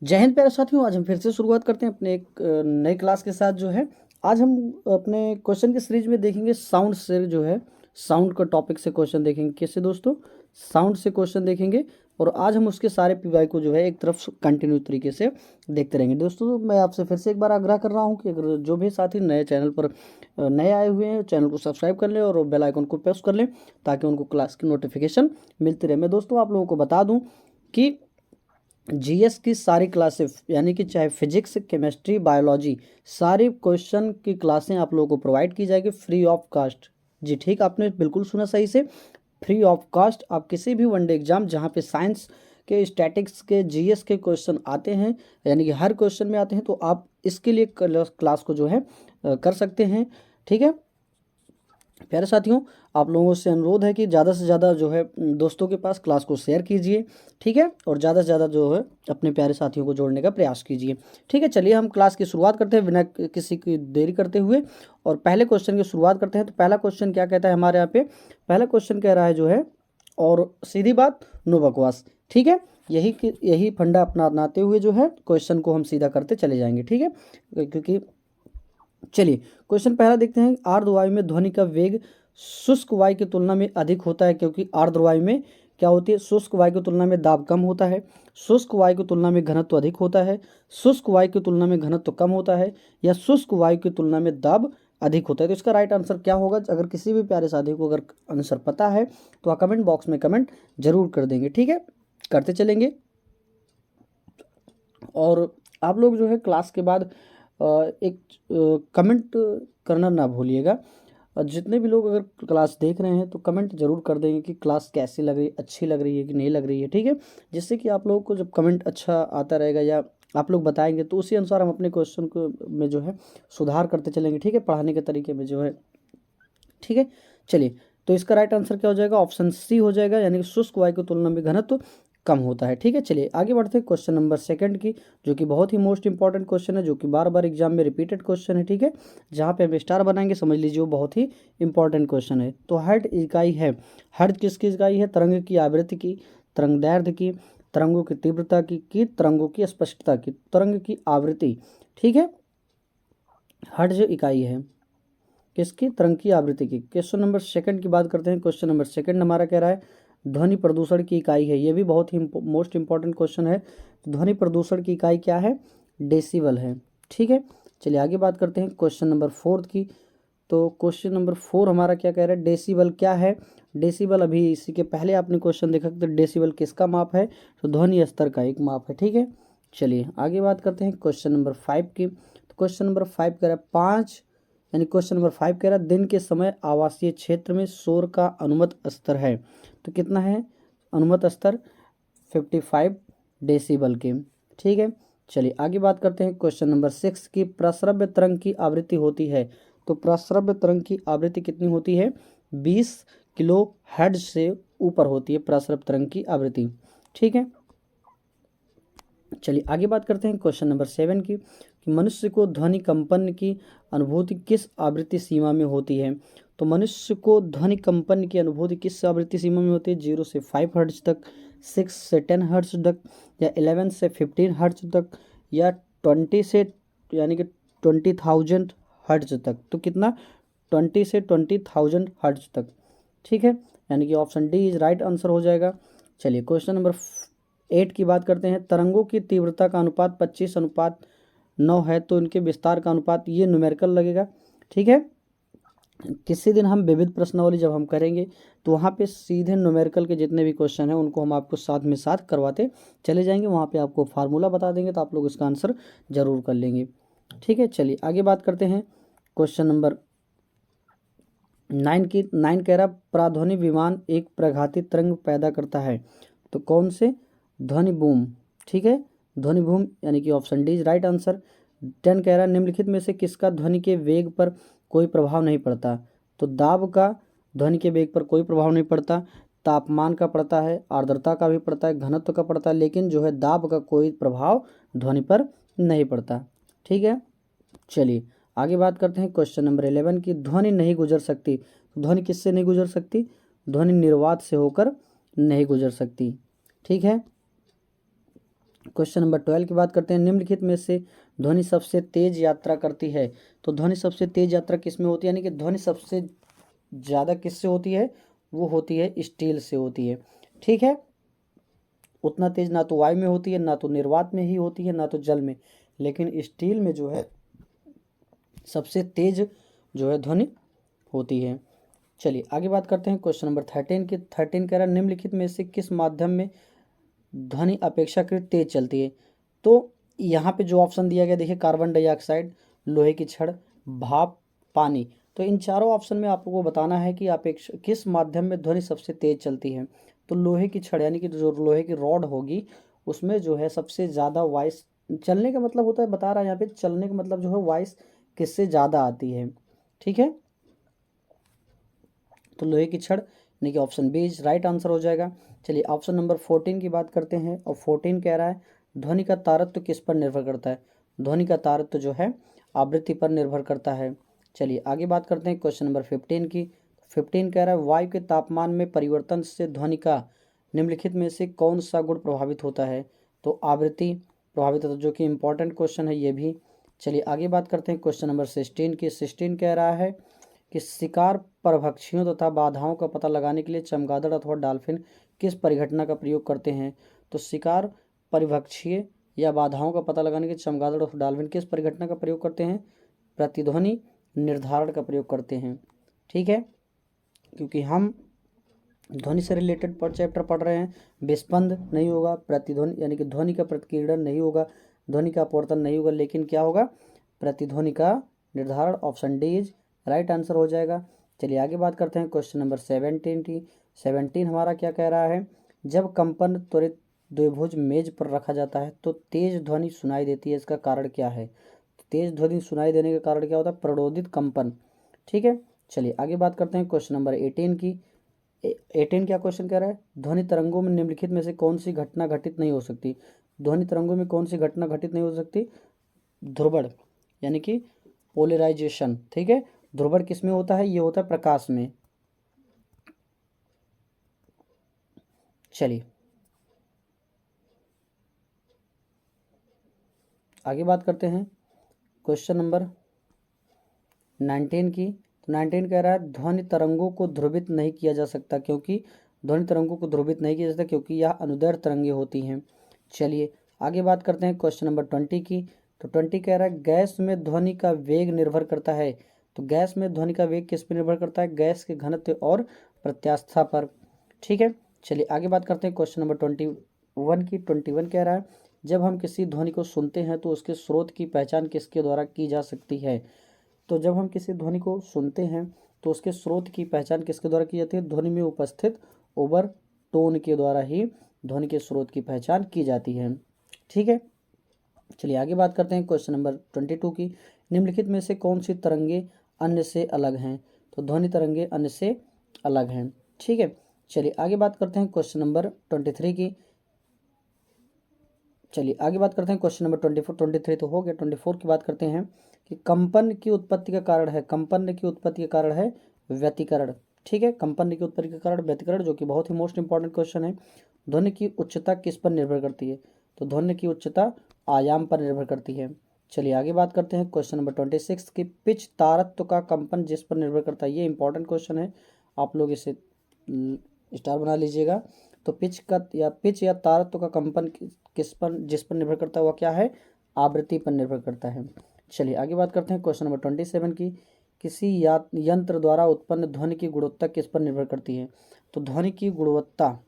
जय हिंद प्यारे साथियों। आज हम फिर से शुरुआत करते हैं अपने एक नए क्लास के साथ जो है। आज हम अपने क्वेश्चन की सीरीज में देखेंगे साउंड से जो है, साउंड का टॉपिक से क्वेश्चन देखेंगे। कैसे दोस्तों? साउंड से क्वेश्चन देखेंगे और आज हम उसके सारे पीवाई को जो है एक तरफ कंटिन्यू तरीके से देखते रहेंगे। दोस्तों मैं आपसे फिर से एक बार आग्रह कर रहा हूँ कि अगर जो भी साथी नए चैनल पर नए आए हुए हैं, चैनल को सब्सक्राइब कर लें और बेल आइकन को प्रेस कर लें ताकि उनको क्लास की नोटिफिकेशन मिलती रहे। मैं दोस्तों आप लोगों को बता दूँ कि जीएस की सारी क्लासें यानी कि चाहे फिजिक्स, केमिस्ट्री, बायोलॉजी, सारी क्वेश्चन की क्लासें आप लोगों को प्रोवाइड की जाएगी फ्री ऑफ कास्ट। जी ठीक, आपने बिल्कुल सुना सही से, फ्री ऑफ कास्ट। आप किसी भी वनडे एग्जाम जहाँ पे साइंस के, स्टैटिक्स के, जीएस के क्वेश्चन आते हैं, यानी कि हर क्वेश्चन में आते हैं, तो आप इसके लिए क्लास को जो है कर सकते हैं। ठीक है प्यारे साथियों, आप लोगों से अनुरोध है कि ज़्यादा से ज़्यादा जो है दोस्तों के पास क्लास को शेयर कीजिए। ठीक है, और ज़्यादा से ज़्यादा जो है अपने प्यारे साथियों को जोड़ने का प्रयास कीजिए। ठीक है, चलिए हम क्लास की शुरुआत करते हैं बिना किसी की देरी करते हुए और पहले क्वेश्चन की शुरुआत करते हैं। तो पहला क्वेश्चन क्या कहता है हमारे यहाँ पे? पहला क्वेश्चन कह रहा है जो है, और सीधी बात नो बकवास। ठीक है, यही फंडा अपनाते हुए जो है क्वेश्चन को हम सीधा करते चले जाएंगे। ठीक है, क्योंकि चलिए क्वेश्चन पहला देखते हैं। आर्द्र वायु में ध्वनि का वेग शुष्क वायु की तुलना में अधिक होता है, क्योंकि आर्द्र वायु में क्या होती है? शुष्क वायु की तुलना में दाब कम होता है, शुष्क वायु की तुलना में घनत्व अधिक होता है, शुष्क वायु की तुलना में घनत्व कम होता है, या शुष्क वायु की तुलना में दाब अधिक होता है। तो इसका राइट आंसर क्या होगा? अगर किसी भी प्यारे साथी को अगर आंसर पता है तो आप कमेंट बॉक्स में कमेंट जरूर कर देंगे। ठीक है, करते चलेंगे। और आप लोग जो है क्लास के बाद एक कमेंट करना ना भूलिएगा। जितने भी लोग अगर क्लास देख रहे हैं तो कमेंट जरूर कर देंगे कि क्लास कैसी लग रही है, अच्छी लग रही है कि नहीं लग रही है। ठीक है, जिससे कि आप लोगों को जब कमेंट अच्छा आता रहेगा या आप लोग बताएंगे तो उसी अनुसार हम अपने क्वेश्चन को में जो है सुधार करते चलेंगे। ठीक है, पढ़ाने के तरीके में जो है। ठीक है, चलिए तो इसका राइट आंसर क्या हो जाएगा? ऑप्शन सी हो जाएगा, यानी कि शुष्क वायु की तुलना में घनत्व कम होता है। ठीक है, चलिए आगे बढ़ते हैं क्वेश्चन नंबर सेकंड की, जो कि बहुत ही मोस्ट इंपॉर्टेंट क्वेश्चन है, जो कि बार बार एग्जाम में रिपीटेड क्वेश्चन है। ठीक है, जहाँ पे हम स्टार बनाएंगे समझ लीजिए वो बहुत ही इंपॉर्टेंट क्वेश्चन है। तो हर्ट इकाई है, हर्ट किसकी इकाई है? तरंग की आवृत्ति की, तरंग दैर्ध्य की, तरंगों की तीव्रता की तरंगों की स्पष्टता की, तरंग की आवृत्ति। ठीक है, हर्ट जो इकाई है किसकी? तरंग की आवृत्ति की। क्वेश्चन नंबर सेकंड की बात करते हैं। क्वेश्चन नंबर सेकंड हमारा कह रहा है ध्वनि प्रदूषण की इकाई है। ये भी बहुत ही मोस्ट इंपॉर्टेंट क्वेश्चन है। ध्वनि प्रदूषण की इकाई क्या है? डेसिबल है। ठीक है, चलिए आगे बात करते हैं क्वेश्चन नंबर फोर्थ की। तो क्वेश्चन नंबर 4 हमारा क्या कह रहा है? डेसिबल क्या है? डेसिबल, अभी इसी के पहले आपने क्वेश्चन देखा तो डेसिबल किसका माप है? तो ध्वनि स्तर का एक माप है। ठीक है, चलिए आगे बात करते हैं क्वेश्चन नंबर 5 की। तो क्वेश्चन नंबर 5 कह रहा है 5, यानी क्वेश्चन नंबर 5 कह रहा है दिन के समय आवासीय क्षेत्र में शोर का अनुमत स्तर है। तो कितना है अनुमत स्तर? 55 डेसिबल के। ठीक है, चलिए आगे बात करते हैं क्वेश्चन नंबर 6 की। प्रस्रव्य तरंग की आवृत्ति होती है, तो प्रस्रव्य तरंग की आवृत्ति कितनी होती है? 20 किलो हर्ट्ज से ऊपर होती है प्रस्रव्य तरंग की आवृत्ति। ठीक है, चलिए आगे बात करते हैं क्वेश्चन नंबर 7 की, कि मनुष्य को ध्वनि कंपन की अनुभूति किस आवृत्ति सीमा में होती है? तो मनुष्य को ध्वनि कंपन की अनुभूति किस आवृत्ति सीमा में होती है? 0 से 5 हर्ट्ज तक, 6 से 10 हर्ट्ज तक, या 11 से 15 हर्ट्ज तक, या 20 से यानी कि 20,000 हर्ट्ज तक। तो कितना? 20 से 20,000 हर्ट्ज तक। ठीक है, यानी कि option D is right answer हो जाएगा। चलिए क्वेश्चन नंबर 8 की बात करते हैं। तरंगों की तीव्रता का अनुपात 25:9 है, तो इनके विस्तार का अनुपात, ये न्यूमेरिकल लगेगा। ठीक है, किसी दिन हम विविध प्रश्नावली जब हम करेंगे तो वहाँ पे सीधे न्यूमेरिकल के जितने भी क्वेश्चन हैं उनको हम आपको साथ में साथ करवाते चले जाएंगे। वहाँ पे आपको फार्मूला बता देंगे तो आप लोग इसका आंसर जरूर कर लेंगे। ठीक है, चलिए आगे बात करते हैं क्वेश्चन नंबर 9 की। 9 कह रहा प्राध्वनि विमान एक प्रघाती तरंग पैदा करता है, तो कौन से? ध्वनि बूम। ठीक है, ध्वनि बूम, यानी कि option D is right answer. 10 कह रहा है निम्नलिखित में से किसका ध्वनि के वेग पर कोई प्रभाव नहीं पड़ता? तो दाब का ध्वनि के वेग पर कोई प्रभाव नहीं पड़ता, तापमान का पड़ता है, आर्द्रता का भी पड़ता है, घनत्व का पड़ता है, लेकिन जो है दाब का कोई प्रभाव ध्वनि पर नहीं पड़ता। ठीक है, चलिए आगे बात करते हैं क्वेश्चन नंबर 11 की। ध्वनि नहीं गुजर सकती, ध्वनि किससे नहीं गुजर सकती? ध्वनि निर्वात से होकर नहीं गुजर सकती। ठीक है, क्वेश्चन नंबर 12 की बात करते हैं। निम्नलिखित में से ध्वनि सबसे तेज यात्रा करती है। तो ध्वनि सबसे तेज यात्रा किस में होती है, यानी कि ध्वनि सबसे ज़्यादा किससे होती है, वो होती है स्टील से होती है। ठीक है, उतना तेज ना तो वायु में होती है, ना तो निर्वात में ही होती है, ना तो जल में, लेकिन स्टील में जो है सबसे तेज जो है ध्वनि होती है। चलिए आगे बात करते हैं क्वेश्चन नंबर 13 की। 13 कह रहा है निम्नलिखित में से किस माध्यम में ध्वनि अपेक्षाकृत तेज चलती है। तो यहाँ पे जो ऑप्शन दिया गया देखिए, कार्बन डाइऑक्साइड, लोहे की छड़, भाप, पानी। तो इन चारों ऑप्शन में आपको बताना है कि किस माध्यम में ध्वनि सबसे तेज चलती है। तो लोहे की छड़ यानी कि जो लोहे की रॉड होगी उसमें जो है सबसे ज़्यादा वॉइस, चलने का मतलब होता है, बता रहा है यहाँ पे चलने का मतलब जो है वॉइस किससे ज़्यादा आती है। ठीक है, तो लोहे की छड़ यानी कि option B is right answer हो जाएगा। चलिए ऑप्शन नंबर 14 की बात करते हैं, और 14 कह रहा है ध्वनि का तारत्व किस पर निर्भर करता है। ध्वनि का तारत्व जो है आवृत्ति पर निर्भर करता है। चलिए आगे बात करते हैं क्वेश्चन नंबर 15 की। 15 कह रहा है वायु के तापमान में परिवर्तन से ध्वनि का निम्नलिखित में से कौन सा गुण प्रभावित होता है। तो आवृत्ति प्रभावित होता है, जो कि इंपॉर्टेंट क्वेश्चन है ये भी। चलिए आगे बात करते हैं क्वेश्चन नंबर 16 की। 16 कह रहा है कि शिकार परभक्षियों तथा बाधाओं का पता लगाने के लिए चमगादड़ अथवा डॉल्फिन किस परिघटना का प्रयोग करते हैं। तो शिकार परिभक्षीय या बाधाओं का पता लगाने के लिए चमगादड़ और डॉल्फिन किस परिघटना का प्रयोग करते हैं, प्रतिध्वनि निर्धारण का प्रयोग करते हैं। ठीक है, क्योंकि हम ध्वनि से रिलेटेड पर चैप्टर पढ़ रहे हैं, विस्पंद नहीं होगा, प्रतिध्वनि यानी कि ध्वनि का प्रतिकीर्णन नहीं होगा, ध्वनि का अपवर्तन नहीं होगा, लेकिन क्या होगा, प्रतिध्वनि का निर्धारण। Option D is right answer हो जाएगा। चलिए आगे बात करते हैं क्वेश्चन नंबर 17 की। 17 हमारा क्या कह रहा है, जब कंपन त्वरित द्विभुज मेज पर रखा जाता है तो तेज ध्वनि सुनाई देती है, इसका कारण क्या है। तो तेज ध्वनि सुनाई देने का कारण क्या होता है, प्रणोदित कंपन। ठीक है, चलिए आगे बात करते हैं क्वेश्चन नंबर 18 की। 18 क्या क्वेश्चन कह रहा है, ध्वनि तरंगों में निम्नलिखित में से कौन सी घटना घटित नहीं हो सकती। ध्वनि तरंगों में कौन सी घटना घटित नहीं हो सकती, ध्रुवण यानी कि पोलराइजेशन। ठीक है, ध्रुवण किस में होता है, ये होता है प्रकाश में। चलिए आगे बात करते हैं क्वेश्चन नंबर 19 की। तो 19 कह रहा है ध्वनि तरंगों को ध्रुवित नहीं किया जा सकता, क्योंकि ध्वनि तरंगों को ध्रुवित नहीं किया जा सकता क्योंकि यह अनुदैर्घ्य तरंगे होती हैं। चलिए आगे बात करते हैं क्वेश्चन नंबर 20 की। तो 20 कह रहा है गैस में ध्वनि का वेग निर्भर करता है। तो गैस में ध्वनि का वेग किस पर निर्भर करता है, गैस के घनत्व और प्रत्यास्थता पर। ठीक है, चलिए आगे बात करते हैं क्वेश्चन नंबर 21 की। 21 कह रहा है जब हम किसी ध्वनि को सुनते हैं तो उसके स्रोत की पहचान किसके द्वारा की जा सकती है। तो जब हम किसी ध्वनि को सुनते हैं तो उसके स्रोत की पहचान किसके द्वारा की जाती है, ध्वनि में उपस्थित ओवर टोन के द्वारा ही ध्वनि के स्रोत की पहचान की जाती है। ठीक है, चलिए आगे बात करते हैं क्वेश्चन नंबर 22 की। निम्नलिखित में से कौन सी तरंगे अन्य से अलग हैं। तो ध्वनि तरंगे अन्य से अलग हैं। ठीक है, चलिए आगे बात करते हैं क्वेश्चन नंबर 23 की। चलिए आगे बात करते हैं क्वेश्चन नंबर 24। 23 तो हो गया, 24 की बात करते हैं कि कंपन की उत्पत्ति का कारण है, कंपन की उत्पत्ति का कारण है व्यतिकरण। ठीक है, कंपन की उत्पत्ति का कारण व्यतिकरण, जो कि बहुत ही मोस्ट इंपॉर्टेंट क्वेश्चन है। ध्वनि की उच्चता किस पर निर्भर करती है। तो ध्वनि की उच्चता आयाम पर निर्भर करती है। चलिए आगे बात करते हैं क्वेश्चन नंबर 26 की। पिच तारत्व का कंपन जिस पर निर्भर करता है, ये इंपॉर्टेंट क्वेश्चन है, आप लोग इसे स्टार बना लीजिएगा। तो पिच या तारत्व का कंपन किस पर जिस पर निर्भर करता है वह क्या है, आवृत्ति पर निर्भर करता है। चलिए आगे बात करते हैं क्वेश्चन नंबर 27 की। किसी यंत्र द्वारा उत्पन्न ध्वनि की गुणवत्ता किस पर निर्भर करती है। तो ध्वनि की गुणवत्ता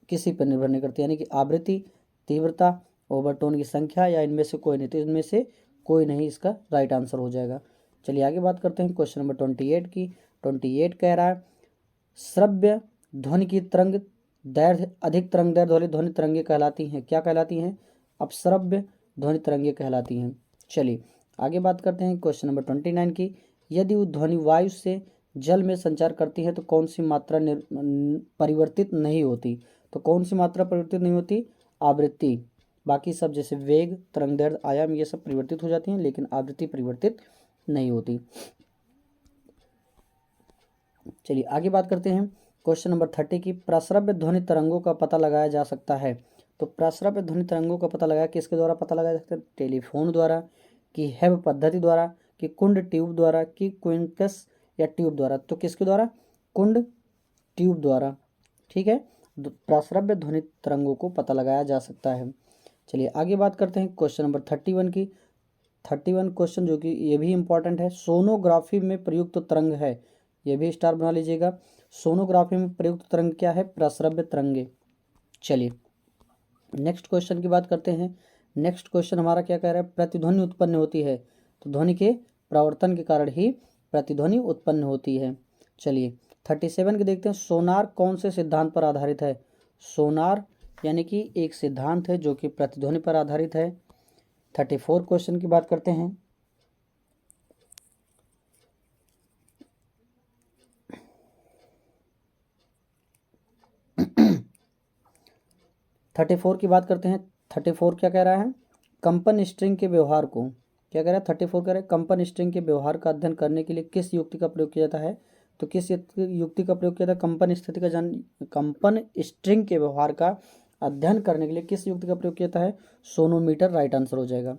किसी पर निर्भर नहीं करती, यानी कि आवृत्ति, तीव्रता, ओवरटोन की संख्या, या इनमें से कोई नहीं। तो इनमें से कोई नहीं इसका राइट आंसर हो जाएगा। चलिए आगे बात करते हैं क्वेश्चन नंबर 28 की। 28 कह रहा है श्रव्य ध्वनि की तरंग दैर्घ्य अधिक तरंग दैर्घ्य वाली ध्वनि तरंगे कहलाती हैं, क्या कहलाती हैं, अपश्रव्य ध्वनि तरंगे कहलाती हैं। चलिए आगे बात करते हैं क्वेश्चन नंबर 29 की। यदि वो ध्वनि वायु से जल में संचार करती है तो कौन सी मात्रा परिवर्तित नहीं होती। तो कौन सी मात्रा परिवर्तित नहीं होती, आवृत्ति। बाकी सब जैसे वेग, तरंग दैर्घ्य, आयाम, ये सब परिवर्तित हो जाती हैं, लेकिन आवृत्ति परिवर्तित नहीं होती। चलिए आगे बात करते हैं क्वेश्चन नंबर 30 की प्रस्रव्य ध्वनि तरंगों का पता लगाया जा सकता है। तो प्रस्रव्य ध्वनि तरंगों का पता लगाया किसके द्वारा पता लगाया जा सकता है? टेलीफोन द्वारा, कि हेब पद्धति द्वारा, कि कुंड ट्यूब द्वारा, कि क्विंकस या ट्यूब द्वारा। तो किसके द्वारा? कुंड ट्यूब द्वारा। ठीक है, प्रस्रव्य ध्वनि तरंगों को पता लगाया जा सकता है। चलिए आगे बात करते हैं क्वेश्चन नंबर 31 की। 31 क्वेश्चन जो कि ये भी इंपॉर्टेंट है, सोनोग्राफी में प्रयुक्त तरंग है। ये भी स्टार बना लीजिएगा। सोनोग्राफी में प्रयुक्त तरंग क्या है? प्रस्रव्य तरंगे। चलिए नेक्स्ट क्वेश्चन की बात करते हैं। नेक्स्ट क्वेश्चन हमारा क्या कह रहा है? प्रतिध्वनि उत्पन्न होती है। तो ध्वनि के प्रवर्तन के कारण ही प्रतिध्वनि उत्पन्न होती है। चलिए 37 के देखते हैं, सोनार कौन से सिद्धांत पर आधारित है? सोनार यानी कि एक सिद्धांत है जो कि प्रतिध्वनि पर आधारित है। 34 क्वेश्चन की बात करते हैं। 34 की बात करते हैं। 34 क्या कह रहा है? कंपन स्ट्रिंग के व्यवहार को क्या कह रहा है? 34 कह रहा है कंपन स्ट्रिंग के व्यवहार का अध्ययन करने के लिए किस युक्ति का प्रयोग किया जाता है? तो किस युक्ति का प्रयोग किया जाता है? कंपन स्ट्रिंग के व्यवहार का अध्ययन करने के लिए किस युक्ति का प्रयोग किया जाता है? सोनोमीटर राइट आंसर हो जाएगा।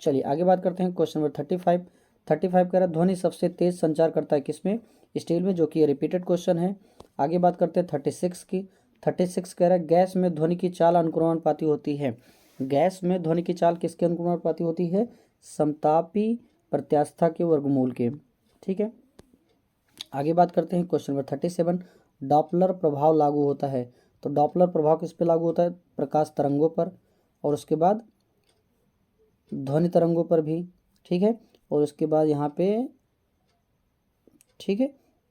चलिए आगे बात करते हैं क्वेश्चन नंबर 35। 35 कह रहा है ध्वनि सबसे तेज संचार करता है किसमें? स्टील में, जो कि रिपीटेड क्वेश्चन है। आगे बात करते हैं 36 की। 36 कह रहा है गैस में ध्वनि की चाल अनुक्रमणपाती होती है। गैस में ध्वनि की चाल किसके अनुक्रमणपाती होती है? समतापी प्रत्यास्थता के वर्गमूल के। ठीक है, आगे बात करते हैं क्वेश्चन नंबर 37। डॉपलर प्रभाव लागू होता है। तो डॉपलर प्रभाव किस पे लागू होता है? प्रकाश तरंगों पर, और उसके बाद ध्वनि तरंगों पर भी। ठीक है, और उसके बाद यहाँ पे, ठीक है,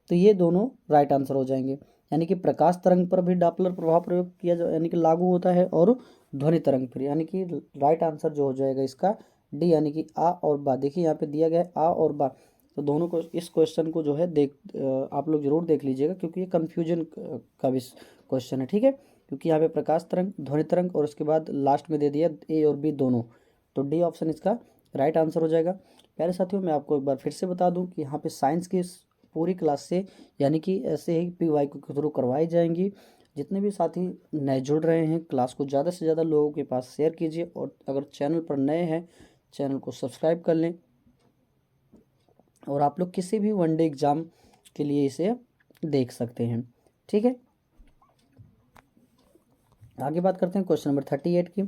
तो ये दोनों राइट आंसर हो जाएंगे। यानी कि प्रकाश तरंग पर भी डॉपलर प्रभाव प्रयोग किया जा यानी कि लागू होता है, और ध्वनि तरंग पर। यानी कि राइट आंसर जो हो जाएगा इसका डी, यानी कि आ और बा। देखिए यहाँ पे दिया गया है आ और बा, तो दोनों को इस क्वेश्चन को जो है आप लोग जरूर देख लीजिएगा, क्योंकि ये कन्फ्यूजन का भी क्वेश्चन है। ठीक है, क्योंकि यहाँ पे प्रकाश तरंग, ध्वनि तरंग, और उसके बाद लास्ट में दे दिया ए और बी दोनों, तो डी ऑप्शन इसका राइट आंसर हो जाएगा। प्यारे साथियों, मैं आपको एक बार फिर से बता दूं कि यहाँ पे साइंस की पूरी क्लास से, यानी कि ऐसे ही PY के थ्रू करवाई जाएंगी। जितने भी साथी नए जुड़ रहे हैं, क्लास को ज़्यादा से ज़्यादा लोगों के पास शेयर कीजिए, और अगर चैनल पर नए हैं चैनल को सब्सक्राइब कर लें, और आप लोग किसी भी वनडे एग्ज़ाम के लिए इसे देख सकते हैं। ठीक है, आगे बात करते हैं क्वेश्चन नंबर 38 की।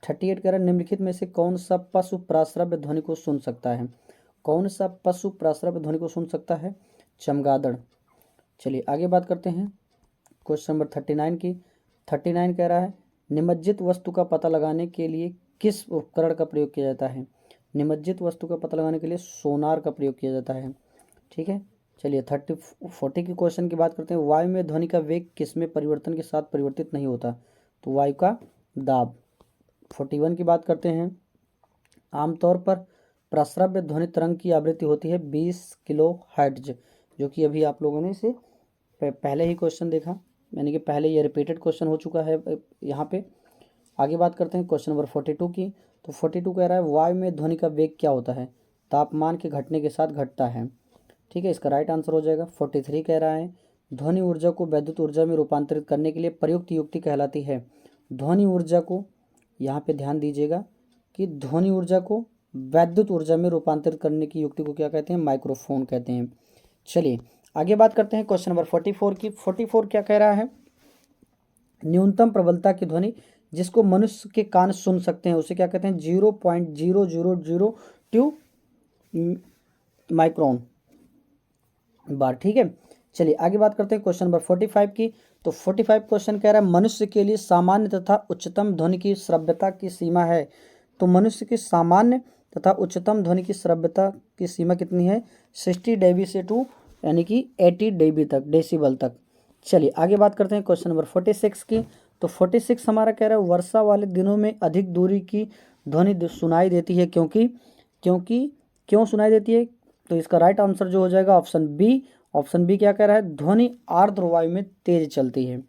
38 कह रहा है निम्नलिखित में से कौन सा पशु प्राश्रव्य ध्वनि को सुन सकता है? कौन सा पशु प्राश्रव्य ध्वनि को सुन सकता है? चमगादड़। चलिए आगे बात करते हैं क्वेश्चन नंबर 39 की। 39 कह रहा है निमज्जित वस्तु का पता लगाने के लिए किस उपकरण का प्रयोग किया जाता है? निमज्जित वस्तु का पता लगाने के लिए सोनार का प्रयोग किया जाता है। ठीक है, चलिए 40 की क्वेश्चन की बात करते हैं। वायु में ध्वनि का वेग किसमें परिवर्तन के साथ परिवर्तित नहीं होता? तो वायु का दाब। 41 की बात करते हैं। आमतौर पर प्रस्रव्य ध्वनि तरंग की आवृत्ति होती है 20 किलो हर्ट्ज, जो कि अभी आप लोगों ने इसे पहले ही क्वेश्चन देखा, यानी कि पहले ये रिपीटेड क्वेश्चन हो चुका है यहाँ पे। आगे बात करते हैं क्वेश्चन नंबर 42 की। तो 42 कह रहा है वायु में ध्वनि का वेग क्या होता है? तापमान के घटने के साथ घटता है। ठीक है, इसका राइट आंसर हो जाएगा। 43 कह रहा है ध्वनि ऊर्जा को वैद्युत ऊर्जा में रूपांतरित करने के लिए प्रयुक्त युक्ति कहलाती है। ध्वनि ऊर्जा को, यहाँ पे ध्यान दीजिएगा कि ध्वनि ऊर्जा को वैद्युत ऊर्जा में रूपांतरित करने की युक्ति को क्या कहते हैं? माइक्रोफोन कहते हैं। चलिए आगे बात करते हैं क्वेश्चन नंबर 44 की। 44 क्या कह रहा है? न्यूनतम प्रबलता की ध्वनि जिसको मनुष्य के कान सुन सकते हैं उसे क्या कहते हैं? 0.0002 माइक्रोन बार। ठीक है, चलिए आगे बात करते हैं क्वेश्चन नंबर 45 की। तो 45 क्वेश्चन कह रहा है मनुष्य के लिए सामान्य तथा उच्चतम ध्वनि की श्रव्यता की सीमा है। तो मनुष्य की सामान्य तथा उच्चतम ध्वनि की श्रव्यता की सीमा कितनी है? 60 dB से टू यानी कि 80 dB तक, डेसिबल तक। चलिए आगे बात करते हैं क्वेश्चन नंबर 46 की। तो 46 हमारा कह रहा है वर्षा वाले दिनों में अधिक दूरी की ध्वनि सुनाई देती है क्योंकि क्यों सुनाई देती है? तो इसका राइट आंसर जो हो जाएगा ऑप्शन बी। ऑप्शन बी क्या कह रहा है? ध्वनि आर्द्र वायु में तेज चलती है।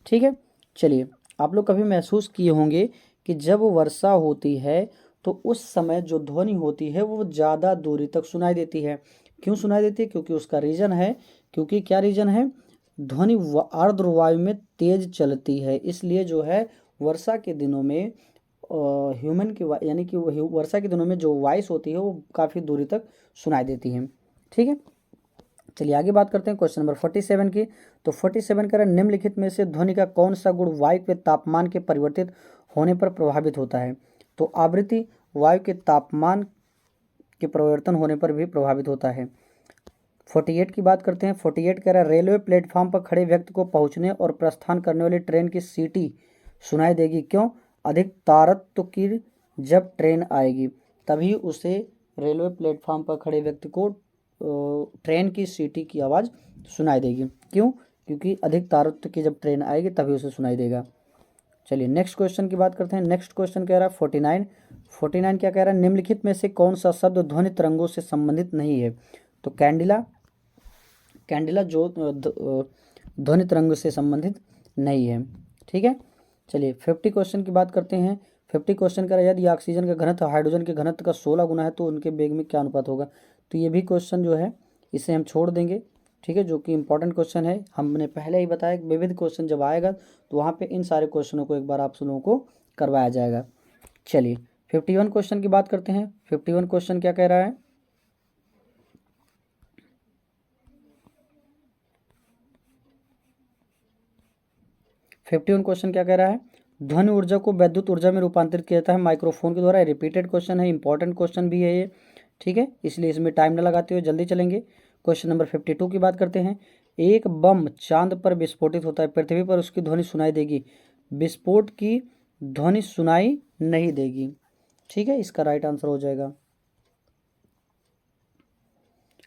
ठीक है, चलिए आप लोग कभी महसूस किए होंगे कि जब वर्षा होती है तो उस समय जो ध्वनि होती है वो ज़्यादा दूरी तक सुनाई देती है। क्यों सुनाई देती है? क्योंकि उसका रीज़न है, क्योंकि क्या रीज़न है? ध्वनि आर्द्र वायु में तेज चलती है, इसलिए जो है वर्षा के दिनों में ह्यूमन की यानी कि वर्षा के दिनों में जो वॉइस होती है वो काफ़ी दूरी तक सुनाई देती है। ठीक है, चलिए आगे बात करते हैं क्वेश्चन नंबर 47 की। तो 47 कह रहा है निम्नलिखित में से ध्वनि का कौन सा गुण वायु के तापमान के परिवर्तित होने पर प्रभावित होता है। तो आवृत्ति वायु के तापमान के परिवर्तन होने पर भी प्रभावित होता है। 48 की बात करते हैं। 48 कह रहा है रेलवे प्लेटफॉर्म पर खड़े व्यक्ति को पहुंचने और प्रस्थान करने वाली ट्रेन की सीटी सुनाई देगी, क्यों? अधिक तारत्व की जब ट्रेन आएगी तभी उसे रेलवे प्लेटफॉर्म पर खड़े व्यक्ति को ट्रेन की सीटी की आवाज़ सुनाई देगी, क्यों? क्योंकि अधिक तारत्व की जब ट्रेन आएगी तभी उसे सुनाई देगा। चलिए नेक्स्ट क्वेश्चन की बात करते हैं। नेक्स्ट क्वेश्चन कह रहा है 49 क्या कह रहा है निम्नलिखित में से कौन सा शब्द ध्वनि तरंगों से संबंधित नहीं है। तो कैंडिला जो ध्वनि तरंग से संबंधित नहीं है। ठीक है, चलिए 50 क्वेश्चन की बात करते हैं। 50 क्वेश्चन का यदि ऑक्सीजन का घनत्व हाइड्रोजन के घनत्व का 16 गुना है तो उनके वेग में क्या अनुपात होगा। तो ये भी क्वेश्चन जो है इसे हम छोड़ देंगे। ठीक है, जो कि इंपॉर्टेंट क्वेश्चन है, हमने पहले ही बताया कि विविध क्वेश्चन जब आएगा तो वहाँ पे इन सारे क्वेश्चनों को एक बार आप लोगों को करवाया जाएगा। चलिए 51 क्वेश्चन की बात करते हैं। 51 क्वेश्चन क्या कह रहा है। क्वेश्चन क्या कह रहा है ध्वनि ऊर्जा को विद्युत ऊर्जा में रूपांतरित किया जाता है माइक्रोफोन के द्वारा। रिपीटेड क्वेश्चन है, इंपॉर्टेंट क्वेश्चन भी है ये। ठीक है, इसलिए इसमें टाइम न लगाते हुए जल्दी चलेंगे। क्वेश्चन नंबर 52 की बात करते हैं। एक बम चांद पर विस्फोटित होता है, पृथ्वी पर उसकी ध्वनि सुनाई देगी, विस्फोट की ध्वनि सुनाई नहीं देगी। ठीक है, इसका राइट आंसर हो जाएगा।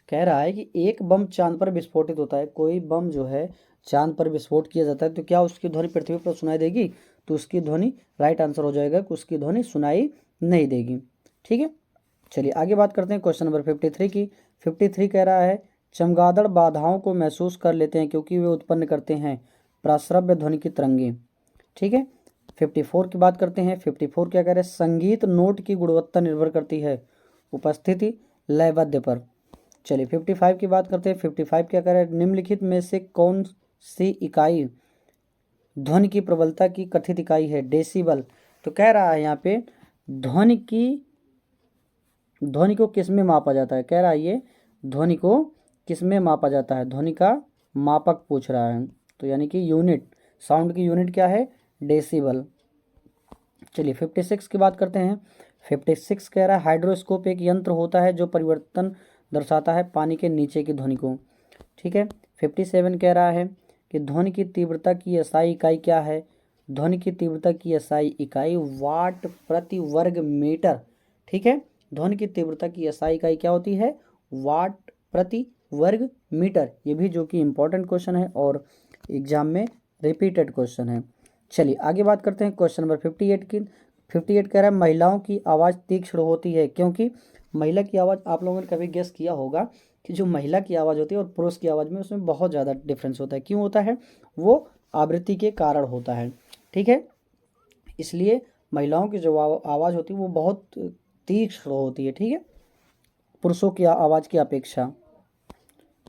कह रहा है कि एक बम चांद पर विस्फोटित होता है, कोई बम जो है चांद पर विस्फोट किया जाता है तो क्या उसकी ध्वनि पृथ्वी पर सुनाई देगी। तो उसकी ध्वनि राइट आंसर हो जाएगा कि उसकी ध्वनि सुनाई नहीं देगी। ठीक है, चलिए आगे बात करते हैं क्वेश्चन नंबर 53 की। 53 कह रहा है चमगादड़ बाधाओं को महसूस कर लेते हैं क्योंकि वे उत्पन्न करते हैं प्राश्रव्य ध्वनि की तरंगें। ठीक है, 54 की बात करते हैं। 54 क्या कह रहे हैं संगीत नोट की गुणवत्ता निर्भर करती है उपस्थिति लयबद्ध पर। चलिए 55 की बात करते हैं। 55 क्या कह रहे हैं निम्नलिखित में से कौन सी इकाई ध्वनि की प्रबलता की कथित इकाई है। डेसिबल। तो कह रहा है यहाँ पे ध्वनि को किस में मापा जाता है। कह रहा है ये ध्वनि को किस में मापा जाता है, ध्वनि का मापक पूछ रहा है। तो यानी कि यूनिट, साउंड की यूनिट क्या है, डेसिबल। चलिए 56 की बात करते हैं। 56 कह रहा है हाइड्रोस्कोप एक यंत्र होता है जो परिवर्तन दर्शाता है पानी के नीचे की ध्वनि को। ठीक है, 57 कह रहा है कि ध्वनि की तीव्रता की एसआई इकाई क्या है। ध्वनि की तीव्रता की एसआई इकाई वाट प्रति वर्ग मीटर। ठीक है, ध्वनि की तीव्रता की एसआई इकाई क्या होती है, वाट प्रति वर्ग मीटर। ये भी जो कि इंपॉर्टेंट क्वेश्चन है और एग्जाम में रिपीटेड क्वेश्चन है। चलिए आगे बात करते हैं क्वेश्चन नंबर 58 की। 58 कह रहा है महिलाओं की आवाज़ तीक्ष्ण होती है क्योंकि महिला की आवाज़, आप लोगों ने कभी गेस किया होगा कि जो महिला की आवाज़ होती है और पुरुष की आवाज़ में उसमें बहुत ज़्यादा डिफरेंस होता है। क्यों होता है, वो आवृत्ति के कारण होता है। ठीक है, इसलिए महिलाओं की जो आवाज़ होती है वो बहुत तीक्ष्ण होती है। ठीक है, पुरुषों की आवाज़ की अपेक्षा।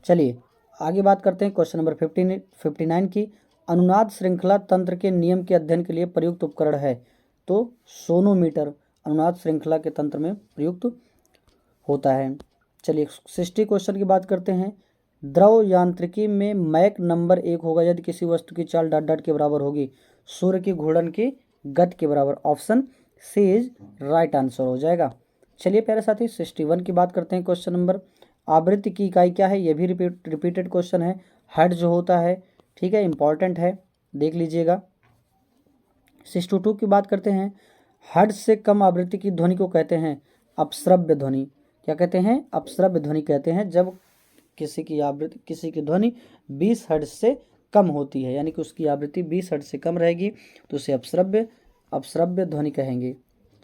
चलिए आगे बात करते हैं क्वेश्चन नंबर 59 की। अनुनाद श्रृंखला तंत्र के नियम के अध्ययन के लिए प्रयुक्त उपकरण है। तो सोनोमीटर अनुनाद श्रृंखला के तंत्र में प्रयुक्त होता है। चलिए 60 क्वेश्चन की बात करते हैं। द्रव यांत्रिकी में मैक नंबर 1 होगा यदि किसी वस्तु की चाल डॉट डॉट के बराबर होगी सूर्य की घूर्णन की गति के बराबर। Option C is right answer हो जाएगा। चलिए प्यारे साथी 61 की बात करते हैं। क्वेश्चन नंबर आवृत्ति की इकाई क्या है, ये भी रिपीटेड क्वेश्चन है। हर्ट्ज जो होता है, ठीक है, इंपॉर्टेंट है, देख लीजिएगा। 62 की बात करते हैं। हर्ट्ज से कम आवृत्ति की ध्वनि को कहते हैं अपश्रव्य ध्वनि। क्या कहते हैं, अपश्रव्य ध्वनि कहते हैं जब किसी की ध्वनि 20 हर्ट्ज से कम होती है, यानी कि उसकी आवृत्ति 20 हर्ट्ज से कम रहेगी तो उसे अपश्रव्य ध्वनि कहेंगे।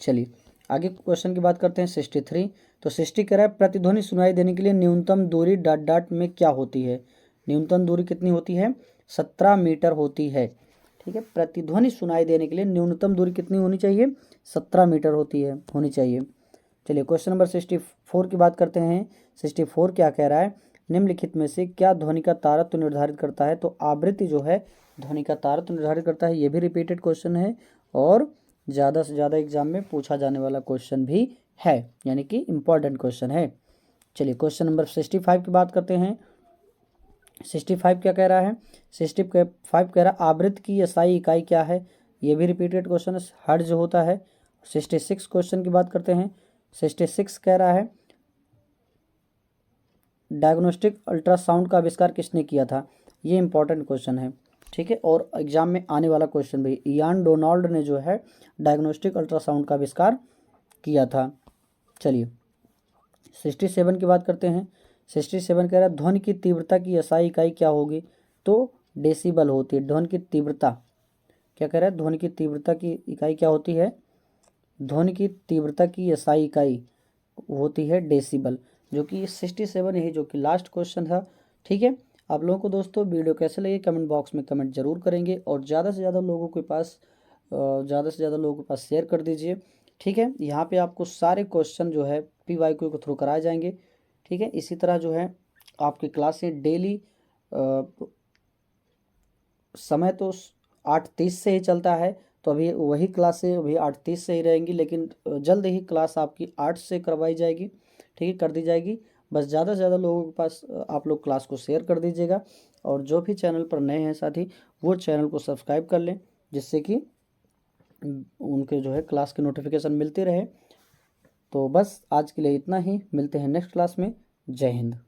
चलिए आगे क्वेश्चन की बात करते हैं 63। तो 60 कह रहा है प्रतिध्वनि सुनाई देने के लिए न्यूनतम दूरी डॉट डॉट में क्या होती है। न्यूनतम दूरी कितनी होती है, 17 मीटर होती है। ठीक है, प्रतिध्वनि सुनाई देने के लिए न्यूनतम दूरी कितनी होनी चाहिए, 17 मीटर होनी चाहिए। चलिए क्वेश्चन नंबर 64 की बात करते हैं। 64 क्या कह रहा है निम्नलिखित में से क्या ध्वनि का तारतम्य निर्धारित करता है? तो आवृत्ति जो है ध्वनि का तारतम्य निर्धारित करता है। ये भी रिपीटेड क्वेश्चन है और ज़्यादा से ज़्यादा एग्जाम में पूछा जाने वाला क्वेश्चन भी है, यानी कि इम्पॉर्टेंट क्वेश्चन है। चलिए क्वेश्चन नंबर 65 की बात करते हैं। 65 क्या कह रहा है? 65 कह रहा है आवृत्ति की एसआई इकाई क्या है? ये भी रिपीटेड क्वेश्चन है, हर्ट्ज होता है। 66 क्वेश्चन की बात करते हैं। 66 कह रहा है डायग्नोस्टिक अल्ट्रासाउंड का आविष्कार किसने किया था? ये इंपॉर्टेंट क्वेश्चन है, ठीक है, और एग्जाम में आने वाला क्वेश्चन भी। इयान डोनाल्ड ने जो है डायग्नोस्टिक अल्ट्रासाउंड का आविष्कार किया था। चलिए 67 की बात करते हैं। 67 कह रहा है ध्वनि की तीव्रता की एसआई इकाई क्या होगी? तो डेसिबल होती है। ध्वनि की तीव्रता क्या कह रहा है? ध्वनि की तीव्रता की इकाई क्या होती है? ध्वनि की तीव्रता की एसआई इकाई होती है डेसिबल, जो कि 67 यही जो कि लास्ट क्वेश्चन था, ठीक है। आप लोगों को दोस्तों वीडियो कैसे लगे कमेंट बॉक्स में कमेंट जरूर करेंगे और ज़्यादा से ज़्यादा लोगों के पास शेयर कर दीजिए, ठीक है। यहाँ पे आपको सारे क्वेश्चन जो है PYQ के थ्रू कराए जाएंगे, ठीक है। इसी तरह जो है आपकी क्लासें डेली समय तो 8:30 से ही चलता है, तो अभी वही क्लासें अभी 8:30 से ही रहेंगी, लेकिन जल्द ही क्लास आपकी 8 से करवाई जाएगी, ठीक है, कर दी जाएगी। बस ज़्यादा से ज़्यादा लोगों के पास आप लोग क्लास को शेयर कर दीजिएगा और जो भी चैनल पर नए हैं साथी वो चैनल को सब्सक्राइब कर लें, जिससे कि उनके जो है क्लास के नोटिफिकेशन मिलते रहे। तो बस आज के लिए इतना ही, मिलते हैं नेक्स्ट क्लास में। जय हिंद।